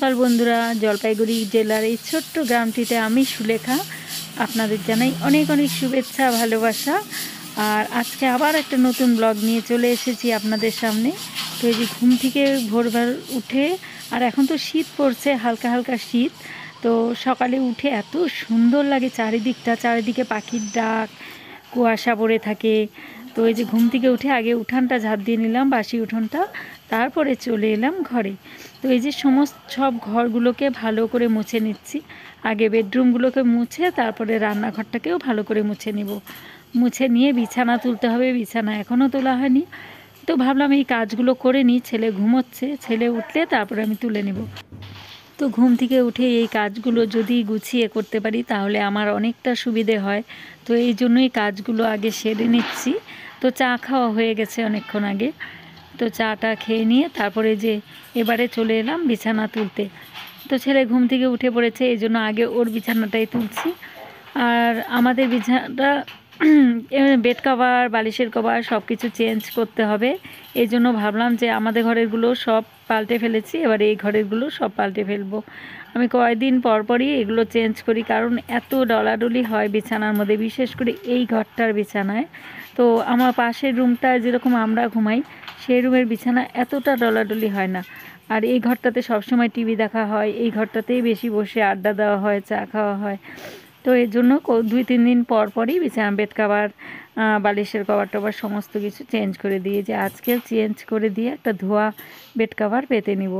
সকাল বন্ধুরা, জলপাইগুড়ি জেলার এই ছোট্ট গ্রামটিতে আমি সুলেখা আপনাদের জানাই অনেক অনেক শুভেচ্ছা ভালোবাসা। আর আজকে আবার একটা নতুন ব্লগ নিয়ে চলে এসেছি আপনাদের সামনে। তো এই যে ঘুম থেকে ভোরবার উঠে, আর এখন তো শীত পড়ছে, হালকা হালকা শীত। তো সকালে উঠে এত সুন্দর লাগে চারিদিকটা, চারিদিকে পাখির ডাক, কুয়াশা পড়ে থাকে। তো এই যে ঘুম থেকে উঠে আগে উঠানটা ঝাঁট দিয়ে নিলাম, বাসি উঠোনটা, তারপরে চলে এলাম ঘরে। তো এই যে সব ঘরগুলোকে ভালো করে মুছে নিচ্ছি। আগে বেডরুমগুলোকে মুছে তারপরে রান্নাঘরটাকেও ভালো করে মুছে নিব। মুছে নিয়ে বিছানা তুলতে হবে, বিছানা এখনও তোলা হয়নি। তো ভাবলাম এই কাজগুলো করে নিই, ছেলে ঘুমোচ্ছে, ছেলে উঠলে তারপরে আমি তুলে নেব। তো ঘুম থেকে উঠে এই কাজগুলো যদি গুছিয়ে করতে পারি তাহলে আমার অনেকটা সুবিধে হয়। তো এই জন্যই কাজগুলো আগে সেরে নিচ্ছি। তো চা খাওয়া হয়ে গেছে অনেকক্ষণ আগে। তো চাটা খেয়ে নিয়ে তারপরে যে এবারে চলে এলাম বিছানা তুলতে। তো ছেলে ঘুম থেকে উঠে পড়েছে, এই জন্য আগে ওর বিছানাটাই তুলছি। আর আমাদের বিছানাটা বেড কভার, বালিশের কভার সব কিছু চেঞ্জ করতে হবে। এই জন্য ভাবলাম যে আমাদের ঘরেরগুলো সব পাল্টে ফেলেছি, এবার এই ঘরেরগুলো সব পাল্টে ফেলবো। আমি কয়েকদিন পরপরই এগুলো চেঞ্জ করি, কারণ এত ডলাডলি হয় বিছানার মধ্যে, বিশেষ করে এই ঘরটার বিছানায়। তো আমার পাশের রুমটা যেরকম আমরা ঘুমাই, সেই রুমের বিছানা এতটা ডলাডলি হয় না। আর এই ঘরটাতে সবসময় টিভি দেখা হয়, এই ঘরটাতেই বেশি বসে আড্ডা দেওয়া হয়, চা খাওয়া হয়। তো এর জন্য 2-3 দিন পরই বিছানা বেড কভার, বালিশের কভার টভার সমস্ত কিছু চেঞ্জ করে দিয়ে, যে আজকে চেঞ্জ করে দিয়ে একটা ধোয়া বেড কভার পেতে নিব।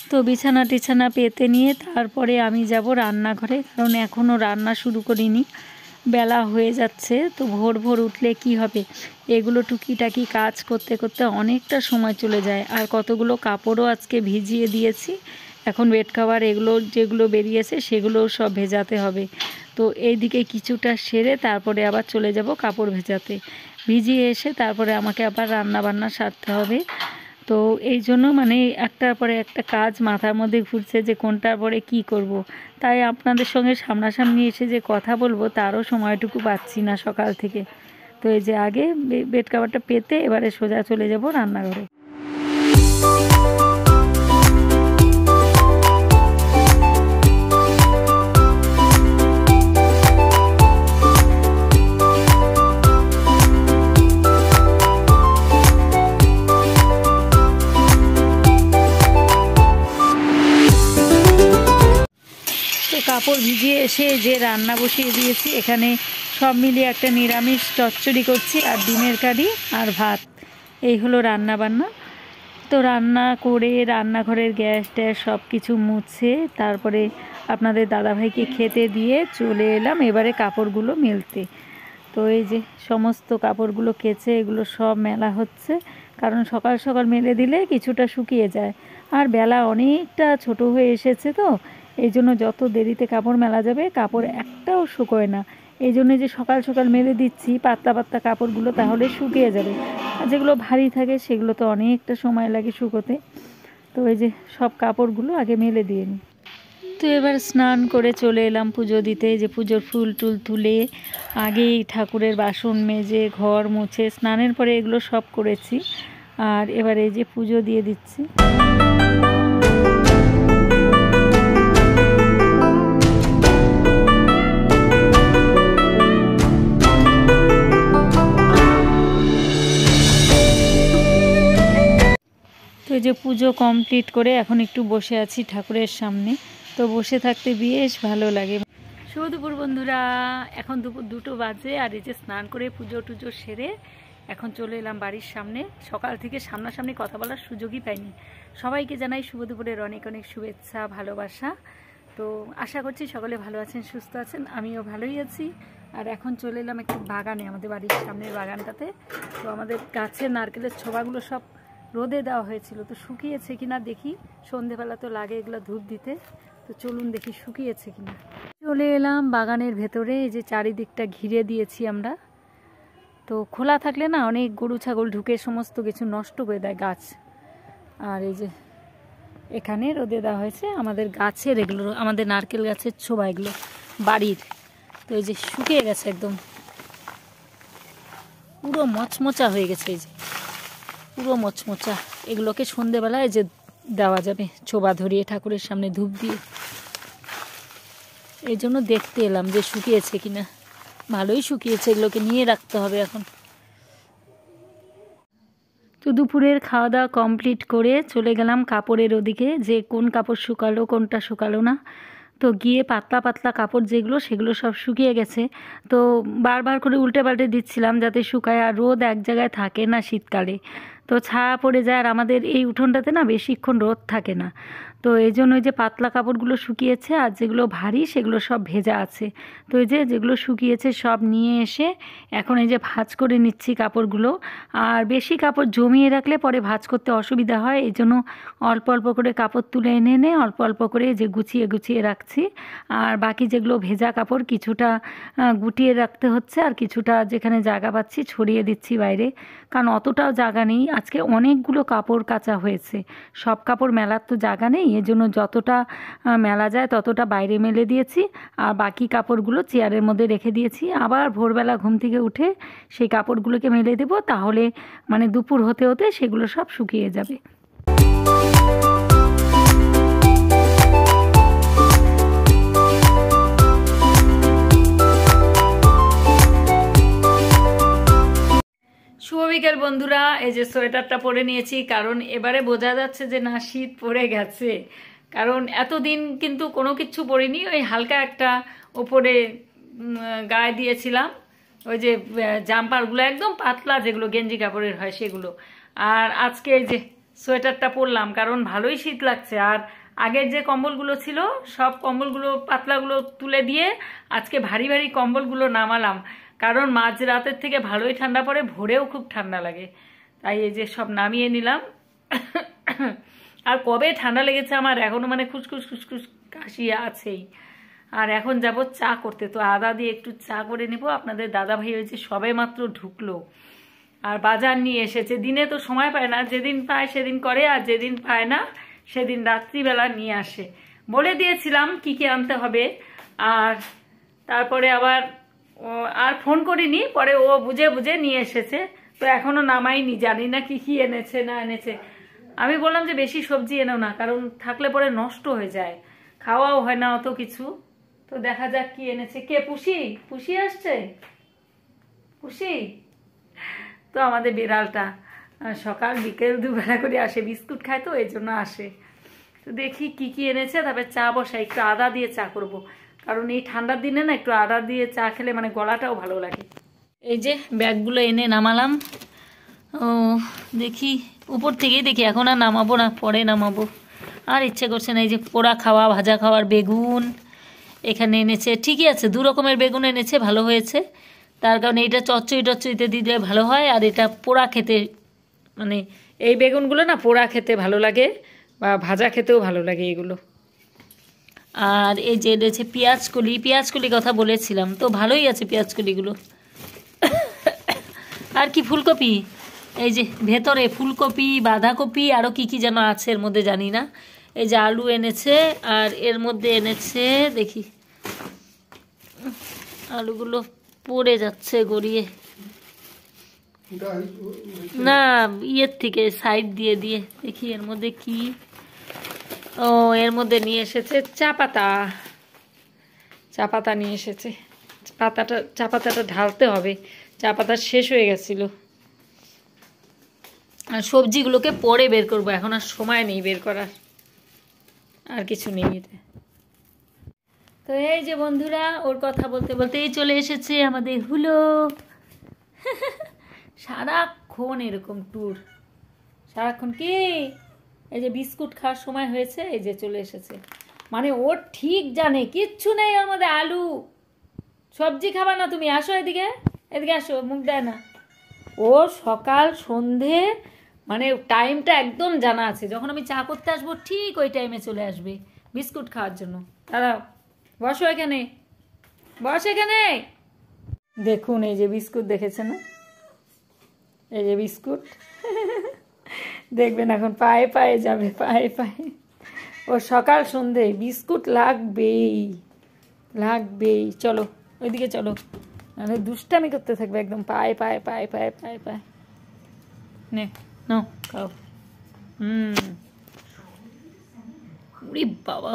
তো বিছানা টিছানা পেতে নিয়ে তারপরে আমি যাব রান্নাঘরে, কারণ এখনও রান্না শুরু করিনি, বেলা হয়ে যাচ্ছে। তো ভোর ভোর উঠলে কি হবে, এগুলো টুকিটাকি কাজ করতে করতে অনেকটা সময় চলে যায়। আর কতগুলো কাপড়ও আজকে ভিজিয়ে দিয়েছি, এখন বেড কভার এগুলো যেগুলো বেরিয়েছে সেগুলোও সব ভেজাতে হবে। তো এইদিকে কিছুটা সেরে তারপরে আবার চলে যাব কাপড় ভেজাতে। ভিজিয়ে এসে তারপরে আমাকে আবার রান্না বান্না সারতে হবে। তো এই জন্য মানে একটার পরে একটা কাজ মাথার মধ্যে ঘুরছে যে কোনটার পরে কি করব। তাই আপনাদের সঙ্গে সামনাসামনি এসে যে কথা বলবো তারও সময়টুকু পাচ্ছি না সকাল থেকে। তো এই যে আগে বেড কভারটা পেতে এবারে সোজা চলে যাব রান্নাঘরে। কাপড় ভিজিয়ে এসে যে রান্না বসিয়ে দিয়েছি, এখানে সব মিলিয়ে একটা নিরামিষ চচ্চড়ি করছি, আর ডিমের কারি আর ভাত, এই হলো রান্না বান্না। তো রান্না করে রান্নাঘরের গ্যাস ট্যাস সব কিছু মুছে তারপরে আপনাদের দাদাভাইকে খেতে দিয়ে চলে এলাম এবারে কাপড়গুলো মেলতে। তো এই যে সমস্ত কাপড়গুলো কেচে এগুলো সব মেলা হচ্ছে, কারণ সকাল সকাল মেলে দিলে কিছুটা শুকিয়ে যায়। আর বেলা অনেকটা ছোট হয়ে এসেছে, তো এই জন্য যত দেরিতে কাপড় মেলা যাবে কাপড় একটাও শুকোয় না। এই জন্য যে সকাল সকাল মেলে দিচ্ছি পাতলা পাতলা কাপড়গুলো, তাহলে শুকিয়ে যাবে। আর যেগুলো ভারী থাকে সেগুলো তো অনেকটা সময় লাগে শুকোতে। তো এই যে সব কাপড়গুলো আগে মেলে দিয়ে নিই। তো এবার স্নান করে চলে এলাম পুজো দিতে। যে পুজোর ফুল টুল তুলে আগেই ঠাকুরের বাসন মেজে ঘর মুছে স্নানের পরে এগুলো সব করেছি। আর এবার এই যে পুজো দিয়ে দিচ্ছি। তো এই যে পুজো কমপ্লিট করে এখন একটু বসে আছি ঠাকুরের সামনে। তো বসে থাকতে বেশ ভালো লাগে। শুভ দুপুর বন্ধুরা, এখন দুপুর 2টো বাজে। আর এই যে স্নান করে পুজো টুজো সেরে এখন চলে এলাম বাড়ির সামনে। সকাল থেকে সামনাসামনি কথা বলার সুযোগই পাইনি। সবাইকে জানাই শুভ দুপুরের অনেক অনেক শুভেচ্ছা ভালোবাসা। তো আশা করছি সকলে ভালো আছেন, সুস্থ আছেন, আমিও ভালোই আছি। আর এখন চলে এলাম একটু বাগানে, আমাদের বাড়ির সামনের বাগানটাতে। তো আমাদের গাছের নারকেলের ছোবাগুলো সব রোদে দেওয়া হয়েছিল, তো শুকিয়েছে কিনা দেখি। সন্ধেবেলা তো লাগে এগুলো ধূপ দিতে, তো চলুন দেখি শুকিয়েছে কিনা। চলে এলাম বাগানের ভেতরে, এই যে চারিদিকটা ঘিরে দিয়েছি আমরা। তো খোলা থাকলে না অনেক গরু ছাগল ঢুকে সমস্ত কিছু নষ্ট করে দেয় গাছ। আর এই যে এখানে রোদে দেওয়া হয়েছে আমাদের গাছের, এগুলো আমাদের নারকেল গাছের ছোবা, এগুলো বাড়ির। তো এই যে শুকিয়ে গেছে একদম, পুরো মচমচা হয়ে গেছে। এই যে পুরো মচমচা, এগুলোকে সন্ধেবেলায় যে দেওয়া যাবে ছোবা ধরিয়ে ঠাকুরের সামনে ধূপ দিয়ে। এই জন্য দেখতে এলাম যে শুকিয়েছে কিনা। ভালোই শুকিয়েছে, এগুলোকে নিয়ে রাখতে হবে এখন। তো দুপুরের খাওয়া দাওয়া কমপ্লিট করে চলে গেলাম কাপড়ের ওদিকে, যে কোন কাপড় শুকালো কোনটা শুকালো না। তো গিয়ে পাতলা পাতলা কাপড় যেগুলো সেগুলো সব শুকিয়ে গেছে। তো বারবার করে উল্টে পাল্টে দিচ্ছিলাম যাতে শুকায়, আর রোদ এক জায়গায় থাকে না শীতকালে, তো ছায়া পড়ে যায়। আর আমাদের এই উঠোনটাতে না বেশিক্ষণ রোদ থাকে না, তো এই জন্য ওই যে পাতলা কাপড়গুলো শুকিয়েছে, আর যেগুলো ভারী সেগুলো সব ভেজা আছে। তো এই যে যেগুলো শুকিয়েছে সব নিয়ে এসে এখন এই যে ভাঁজ করে নিচ্ছি কাপড়গুলো। আর বেশি কাপড় জমিয়ে রাখলে পরে ভাঁজ করতে অসুবিধা হয়, এই জন্য অল্প অল্প করে কাপড় তুলে এনে এনে অল্প অল্প করে যে গুছিয়ে গুছিয়ে রাখছি। আর বাকি যেগুলো ভেজা কাপড় কিছুটা গুটিয়ে রাখতে হচ্ছে, আর কিছুটা যেখানে জায়গা পাচ্ছি ছড়িয়ে দিচ্ছি বাইরে, কারণ অতটাও জায়গা নেই। আজকে অনেকগুলো কাপড় কাচা হয়েছে, সব কাপড় মেলার তো জায়গা নেই, এজন্য যতটা মেলা যায় ততটা বাইরে মেলে দিয়েছি, আর বাকি কাপড়গুলো চেয়ারের মধ্যে রেখে দিয়েছি। আবার ভোরবেলা ঘুম থেকে উঠে সেই কাপড়গুলোকে মেলে দেবো, তাহলে মানে দুপুর হতে হতে সেগুলো সব শুকিয়ে যাবে। শুভ বিকেল বন্ধুরা, এই যে সোয়েটারটা পরে নিয়েছি, কারণ এবারে বোঝা যাচ্ছে যে না শীত পড়ে গেছে। কারণ এতদিন কিন্তু কোনো কিছু পরিনি, ওই হালকা একটা ওপরে গায়ে দিয়েছিলাম, ওই যে জাম্পারগুলো একদম পাতলা যেগুলো গেঞ্জি কাপড়ের হয় সেগুলো। আর আজকে এই যে সোয়েটারটা পরলাম, কারণ ভালোই শীত লাগছে। আর আগের যে কম্বলগুলো ছিল সব কম্বলগুলো পাতলাগুলো তুলে দিয়ে আজকে ভারী ভারী কম্বলগুলো নামালাম, কারণ মাঝরাতের থেকে ভালোই ঠান্ডা পড়ে, ভোরেও খুব ঠান্ডা লাগে, তাই এই যে সব নামিয়ে নিলাম। আর কবে ঠান্ডা লেগেছে আমার, এখনও মানে খুসখুস খুসখুস কাশি আছেই। আর এখন যাব চা করতে, তো আদা দিয়ে একটু চা করে নেব। আপনাদের দাদাভাই ওই যে সবে মাত্র ঢুকলো, আর বাজার নিয়ে এসেছে। দিনে তো সময় পায় না, যেদিন পায় সেদিন করে, আর যেদিন পায় না সেদিন রাত্রিবেলা নিয়ে আসে। বলে দিয়েছিলাম কি কি আনতে হবে, আর তারপরে আবার আর ফোন করিনি, পরে ও বুঝে বুঝে নিয়ে এসেছে। তো এখনো নামাইনি, জানি না কি কি এনেছে না এনেছে। আমি বললাম যে বেশি সবজি এনেও না, কারণ থাকলে পরে নষ্ট হয়ে যায়, খাওয়াও হয় না অত কিছু। তো দেখা যাক কি এনেছে। কে পুষি? পুষি আসছে, পুষি তো আমাদের বিড়ালটা সকাল বিকেল দুবেলা করে আসে, বিস্কুট খায় তো এই জন্য আসে। তো দেখি কি কি এনেছে, তারপরে চা বসাই, একটু আদা দিয়ে চা করব, কারণ এই ঠান্ডার দিনে না একটু আদা দিয়ে চা খেলে মানে গলাটাও ভালো লাগে। এই যে ব্যাগগুলো এনে নামালাম। ও দেখি উপর থেকেই দেখি, এখন আর নামাবো না, পরে নামাবো। আর ইচ্ছে করছে না। এই যে পোড়া খাওয়া ভাজা খাওয়ার বেগুন এখানে এনেছে, ঠিকই আছে, 2 রকমের বেগুন এনেছে, ভালো হয়েছে। তার কারণে এটা চচ্চড়ি টচ্চড়িতে দিলে ভালো হয়, আর এটা পোড়া খেতে, মানে এই বেগুনগুলো না পোড়া খেতে ভালো লাগে, বা ভাজা খেতেও ভালো লাগে এগুলো। আর এই যে এনেছে পেঁয়াজকলি, পেঁয়াজকলি কথা বলেছিলাম, তো ভালোই আছে পেঁয়াজকলিগুলো। আর কি ফুলকপি, এই যে ভেতরে ফুলকপি বাঁধাকপি আরও কি কি যেন আছে এর মধ্যে, জানি না। এই যে আলু এনেছে, আর এর মধ্যে এনেছে দেখি, আলুগুলো পড়ে যাচ্ছে গড়িয়ে, না ইয়ের থেকে সাইড দিয়ে দিয়ে দেখি এর মধ্যে কি। ও এর মধ্যে নিয়ে এসেছে চা পাতা, চা পাতা নিয়ে এসেছে। চা পাতাটা ঢালতে হবে, চা পাতা শেষ হয়ে গেছিল। আর সবজিগুলোকে পরে বের করবো, এখন আর সময় নেই বের করার, আর কিছু নেই এতে। তো এই যে বন্ধুরা, ওর কথা বলতে বলতেই চলে এসেছে আমাদের হুলো। সারাক্ষণ এরকম ট্যুর, সারাক্ষণ কি। এই যে বিস্কুট খাওয়ার সময় হয়েছে, এই যে চলে এসেছে, মানে ও ঠিক জানে কিচ্ছু নেই ওর মধ্যে। আলু সবজি খাবা না তুমি, আসো এদিকে, এদিকে আসো, মুখ দেয় না ও। সকাল সন্ধে মানে টাইমটা একদম জানা আছে, যখন আমি চা করতে আসবো ঠিক ওই টাইমে চলে আসবে বিস্কুট খাওয়ার জন্য। দাঁড়াও, বসো এখানে, বস এখানে। দেখুন এই যে বিস্কুট, দেখেছে না, এই যে বিস্কুট। দেখবেন এখন পায়ে পায়ে যাবে, পায়ে পায়ে। ও সকাল সন্ধে বিস্কুট লাগবেই, লাগবেই। চলো ওইদিকে চলো, নাহলে দুষ্টামি করতে থাকবে একদম, পায়ে পায়ে পায়ে পায়ে পায়ে পায়ে। নে নাও খাও। উরে বাবা,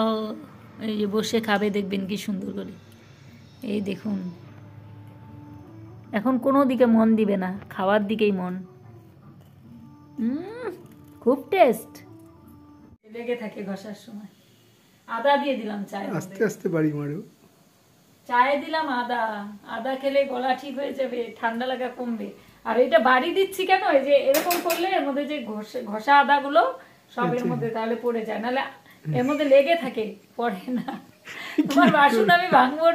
এই যে বসে খাবে দেখবেন কি সুন্দর করে। এই দেখুন, এখন কোনো দিকে মন দিবে না, খাওয়ার দিকেই মন। খুব টেস্ট, লেগে থাকে ঘষার সময়। আদা দিয়ে দিলাম চায়ে, আস্তে আস্তে বাড়ি মারো। চায়ে দিলাম আদা। আদা খেলে গলা ঠিক হয়ে যাবে, ঠান্ডা লাগা কমবে। আর এটা বাড়ি দিচ্ছি কেন, এই যে এরকম করলে এর মধ্যে যে ঘষা আদাগুলো সব এর মধ্যে তাহলে পড়ে যায়, নাহলে এর মধ্যে লেগে থাকে, পড়ে না। তোমার বাসন আমি ভাঙবো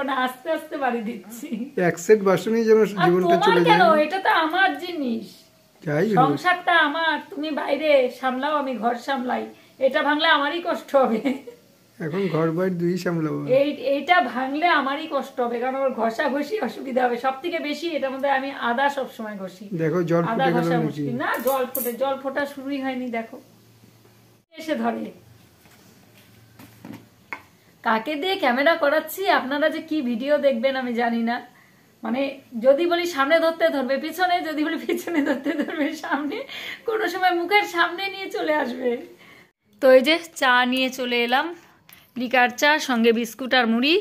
না, আস্তে আস্তে বাড়ি দিচ্ছি। এক সেট বাসনই যেন জীবনটা চলে যায়। কেন, এটা তো আমার জিনিস, সংসারটা আমার। তুমি বাইরে সামলাও, আমি ঘর সামলাই। এটা ভাঙলে আমারই কষ্ট হবে। এখন ঘর বাইরে দুই সামলাবো। এইটা ভাঙলে আমারই কষ্ট হবে, কারণ ওর ঘষা ঘষি অসুবিধা হবে। সব থেকে বেশি এটার মধ্যে আমি আদা সব সময় ঘষি। দেখো জল আদা ফুটে ঘষা গেল মুশকিল না, জল ফোটা শুরুই হয়নি। দেখো এসে ধরে। কাকে দিয়ে ক্যামেরা করাচ্ছি, আপনারা যে কি ভিডিও দেখবেন আমি জানি না। মানে যদি বলি সামনে ধরতে ধরবে পিছনে, যদি বলি পিছনে ধরতে ধরবে সামনে, কোনো সময় মুখের সামনে নিয়ে চলে আসবে। তো এই যে চা নিয়ে চলে এলাম, লিকার চা, সঙ্গে বিস্কুট আর মুড়ি।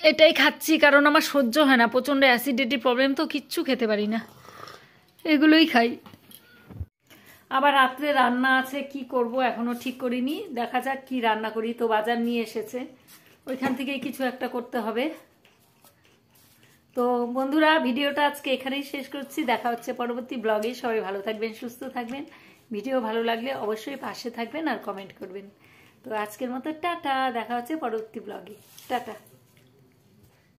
এটাই খাচ্ছি কারণ আমার সহ্য হয় না, প্রচণ্ড অ্যাসিডিটি প্রবলেম, তো কিচ্ছু খেতে পারি না, এগুলোই খাই। আবার রাত্রে রান্না আছে, কি করব এখনো ঠিক করিনি, দেখা যাক কি রান্না করি। তো বাজার নিয়ে এসেছে, ওইখান থেকেই কিছু একটা করতে হবে। তো বন্ধুরা, ভিডিওটা আজকে এখানেই শেষ করছি। দেখা হচ্ছে পরবর্তী ব্লগে। সবাই ভালো থাকবেন, সুস্থ থাকবেন। ভিডিও ভালো লাগলে অবশ্যই পাশে থাকবেন আর কমেন্ট করবেন। তো আজকের মতো টাটা, দেখা হচ্ছে পরবর্তী ব্লগে। টাটা।